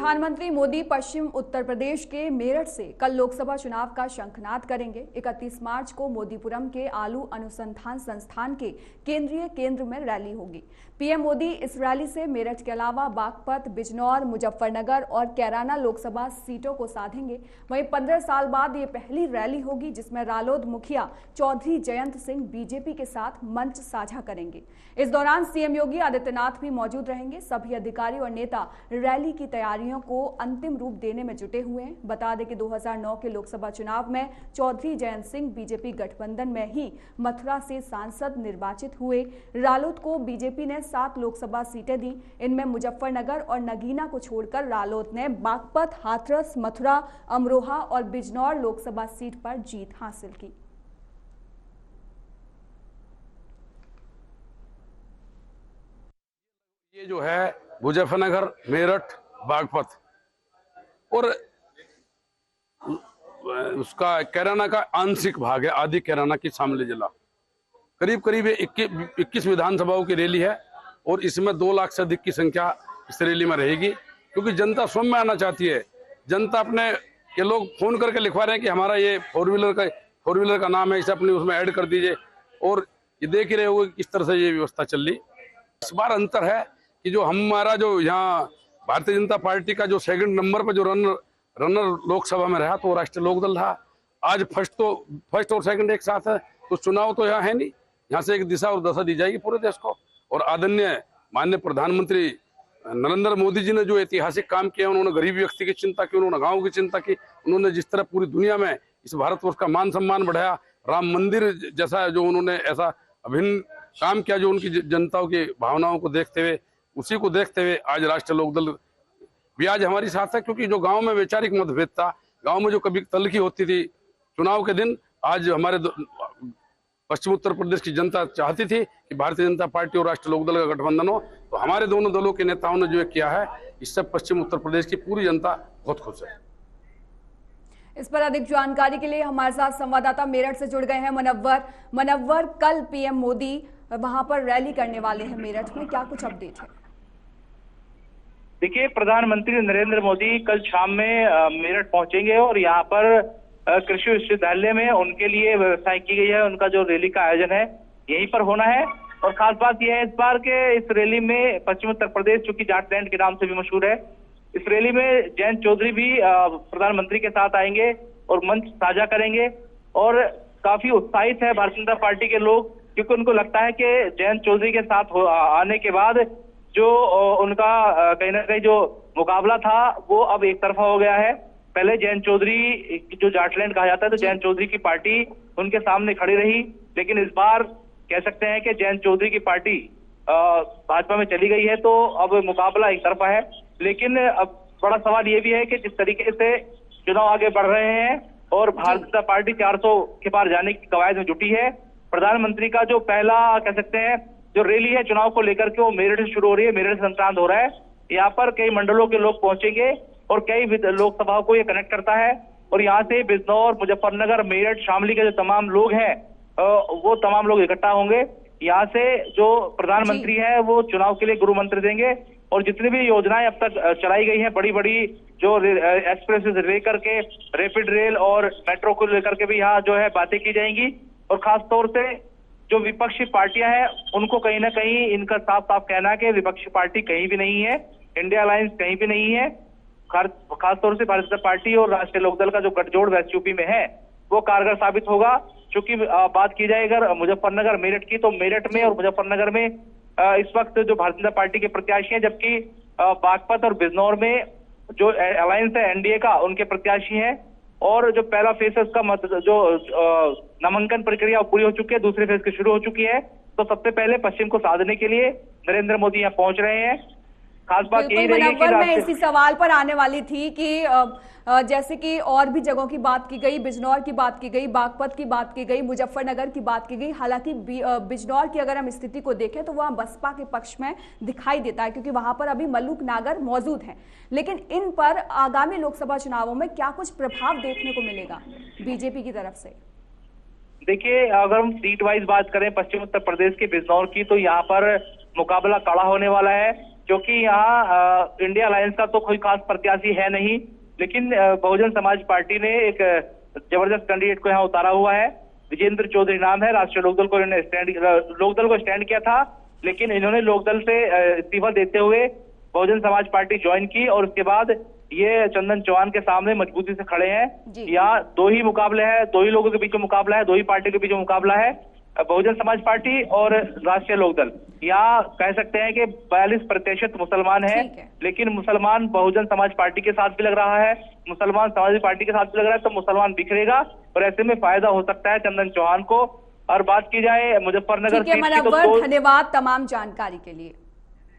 प्रधानमंत्री मोदी पश्चिम उत्तर प्रदेश के मेरठ से कल लोकसभा चुनाव का शंखनाद करेंगे। 31 मार्च को मोदीपुरम के आलू अनुसंधान संस्थान के केंद्रीय केंद्र में रैली होगी। पीएम मोदी इस रैली से मेरठ के अलावा बागपत, बिजनौर, मुजफ्फरनगर और कैराना लोकसभा सीटों को साधेंगे। वहीं 15 साल बाद ये पहली रैली होगी जिसमें रालोद मुखिया चौधरी जयंत सिंह बीजेपी के साथ मंच साझा करेंगे। इस दौरान सीएम योगी आदित्यनाथ भी मौजूद रहेंगे। सभी अधिकारी और नेता रैली की तैयारियों को अंतिम रूप देने में जुटे हुए हैं। बता दें कि 2009 के लोकसभा चुनाव में चौधरी जयंत सिंह बीजेपी गठबंधन में ही मथुरा से सांसद निर्वाचित हुए। रालोद को बीजेपी ने 7 लोकसभा सीटें दी। इनमें मुजफ्फरनगर और नगीना को छोड़कर रालोद ने बागपत, हाथरस, मथुरा, अमरोहा और बिजनौर लोकसभा सीट पर जीत हासिल की। ये जो है मुजफ्फरनगर, मेरठ, बागपत और उसका कैराना का आंशिक भाग है, आदि कैराना की शामली जिला। करीब करीब 21 विधानसभाओं की रैली है और इसमें 2 लाख से अधिक की संख्या इस रैली में रहेगी, क्योंकि जनता स्वयं में आना चाहती है। जनता अपने ये लोग फोन करके लिखवा रहे हैं कि हमारा ये फोर व्हीलर का नाम है, इसे अपने उसमें ऐड कर दीजिए। और ये देख ही रहे हो किस तरह से ये व्यवस्था चल रही। इस बार अंतर है कि जो हमारा जो यहाँ भारतीय जनता पार्टी का जो 2nd नंबर पर जो रनर लोकसभा में रहा तो वो राष्ट्रीय लोकदल रहा। आज फर्स्ट और सेकंड एक साथ है, तो चुनाव तो यहाँ है नहीं। यहाँ से एक दिशा और दशा दी जाएगी पूरे देश को। और आदरणीय माननीय प्रधानमंत्री नरेंद्र मोदी जी ने जो ऐतिहासिक काम किया, उन्होंने गरीब व्यक्ति की चिंता की, उन्होंने गाँव की चिंता की, उन्होंने जिस तरह पूरी दुनिया में इस भारतवर्ष का मान सम्मान बढ़ाया, राम मंदिर जैसा जो उन्होंने ऐसा अभिन्न काम किया, जो उनकी जनताओं की भावनाओं को देखते हुए, उसी को देखते हुए आज राष्ट्रीय लोकदल भी आज हमारी साथ है। क्योंकि जो गांव में वैचारिक मतभेद था, गांव में जो कभी तल्खी होती थी चुनाव के दिन, आज हमारे पश्चिम उत्तर प्रदेश की जनता चाहती थी कि भारतीय जनता पार्टी और राष्ट्रीय लोकदल का गठबंधन हो। तो हमारे दोनों दलों के नेताओं ने जो किया है, इससे पश्चिम उत्तर प्रदेश की पूरी जनता बहुत खुश है। इस पर अधिक जानकारी के लिए हमारे साथ संवाददाता मेरठ से जुड़ गए हैं मनव्वर, कल पीएम मोदी वहां पर रैली करने वाले हैं मेरठ में, क्या कुछ अपडेट है? देखिए, प्रधानमंत्री नरेंद्र मोदी कल शाम में मेरठ पहुंचेंगे और यहाँ पर कृषि विश्वविद्यालय में उनके लिए व्यवस्था की गई है। उनका जो रैली का आयोजन है यहीं पर होना है। और खास बात यह है इस बार के इस रैली में पश्चिम उत्तर प्रदेश, चूंकि जाटलैंड के नाम से भी मशहूर है, इस रैली में जयंत चौधरी भी प्रधानमंत्री के साथ आएंगे और मंच साझा करेंगे। और काफी उत्साहित है भारतीय जनता पार्टी के लोग, क्योंकि उनको लगता है कि जयंत चौधरी के साथ आने के बाद जो उनका कहीं ना कहीं जो मुकाबला था वो अब एक तरफा हो गया है। पहले जयंत चौधरी, जो जाटलैंड कहा जाता है, तो जयंत चौधरी की पार्टी उनके सामने खड़ी रही, लेकिन इस बार कह सकते हैं कि जयंत चौधरी की पार्टी भाजपा में चली गई है, तो अब मुकाबला एक तरफा है। लेकिन अब बड़ा सवाल ये भी है कि जिस तरीके से चुनाव आगे बढ़ रहे हैं और भारतीय जनता पार्टी 400 के पार जाने की कवायद में जुटी है, प्रधानमंत्री का जो पहला कह सकते हैं जो रैली है चुनाव को लेकर के, वो मेरठ से शुरू हो रही है, मेरठ से संक्रांत हो रहा है। यहाँ पर कई मंडलों के लोग पहुंचेंगे और कई लोकसभाओं को ये कनेक्ट करता है। और यहाँ से बिजनौर, मुजफ्फरनगर, मेरठ, शामली के जो तमाम लोग हैं वो तमाम लोग इकट्ठा होंगे। यहाँ से जो प्रधानमंत्री है वो चुनाव के लिए गुरु मंत्र देंगे और जितनी भी योजनाएं अब तक चलाई गई हैं, बड़ी बड़ी जो एक्सप्रेस से लेकर के रैपिड रेल और मेट्रो को लेकर के भी यहाँ जो है बातें की जाएंगी। और खास तौर से जो विपक्षी पार्टियां हैं उनको कहीं ना कहीं इनका साफ साफ कहना है कि विपक्षी पार्टी कहीं भी नहीं है, इंडिया अलायंस कहीं भी नहीं है। खासतौर से भारतीय जनता पार्टी और राष्ट्रीय लोकदल का जो गठजोड़ वेस्ट यूपी में है वो कारगर साबित होगा। चूंकि बात की जाए अगर मुजफ्फरनगर, मेरठ की, तो मेरठ में और मुजफ्फरनगर में इस वक्त जो भारतीय जनता पार्टी के प्रत्याशी हैं, जबकि बागपत और बिजनौर में जो अलायंस है एनडीए का, उनके प्रत्याशी हैं। और जो पहला फेज है उसका जो नामांकन प्रक्रिया पूरी हो चुकी है, दूसरे फेज की शुरू हो चुकी है। तो सबसे पहले पश्चिम को साधने के लिए नरेंद्र मोदी यहाँ पहुंच रहे हैं। खास बात यही रही है कि मैं इसी सवाल पर आने वाली थी कि जैसे कि और भी जगहों की बात की गई, बिजनौर की बात की गई, बागपत की बात की गई, मुजफ्फरनगर की बात की गई। हालांकि बिजनौर की अगर हम स्थिति को देखें तो वहां बसपा के पक्ष में दिखाई देता है, क्योंकि वहां पर अभी मल्लुक नागर मौजूद हैं। लेकिन इन पर आगामी लोकसभा चुनावों में क्या कुछ प्रभाव देखने को मिलेगा बीजेपी की तरफ से? देखिए, अगर हम सीट वाइज बात करें पश्चिम उत्तर प्रदेश के बिजनौर की, तो यहाँ पर मुकाबला कड़ा होने वाला है। क्योंकि यहाँ इंडिया अलायंस का तो कोई खास प्रत्याशी है नहीं, लेकिन बहुजन समाज पार्टी ने एक जबरदस्त कैंडिडेट को यहाँ उतारा हुआ है। विजेंद्र चौधरी नाम है। राष्ट्रीय लोकदल को इन्होंने स्टैंड किया था, लेकिन इन्होंने लोकदल से इस्तीफा देते हुए बहुजन समाज पार्टी ज्वाइन की और उसके बाद ये चंदन चौहान के सामने मजबूती से खड़े हैं। यहाँ दो ही मुकाबले हैं, दो ही लोगों के बीच में मुकाबला है, दो ही पार्टी के बीच में मुकाबला है, बहुजन समाज पार्टी और राष्ट्रीय लोकदल। यहाँ कह सकते हैं कि 42% मुसलमान है, लेकिन मुसलमान बहुजन समाज पार्टी के साथ भी लग रहा है, मुसलमान समाजवादी पार्टी के साथ भी लग रहा है, तो मुसलमान बिखरेगा और ऐसे में फायदा हो सकता है चंदन चौहान को। और बात की जाए मुजफ्फरनगर सीट की, धन्यवाद तमाम जानकारी के लिए।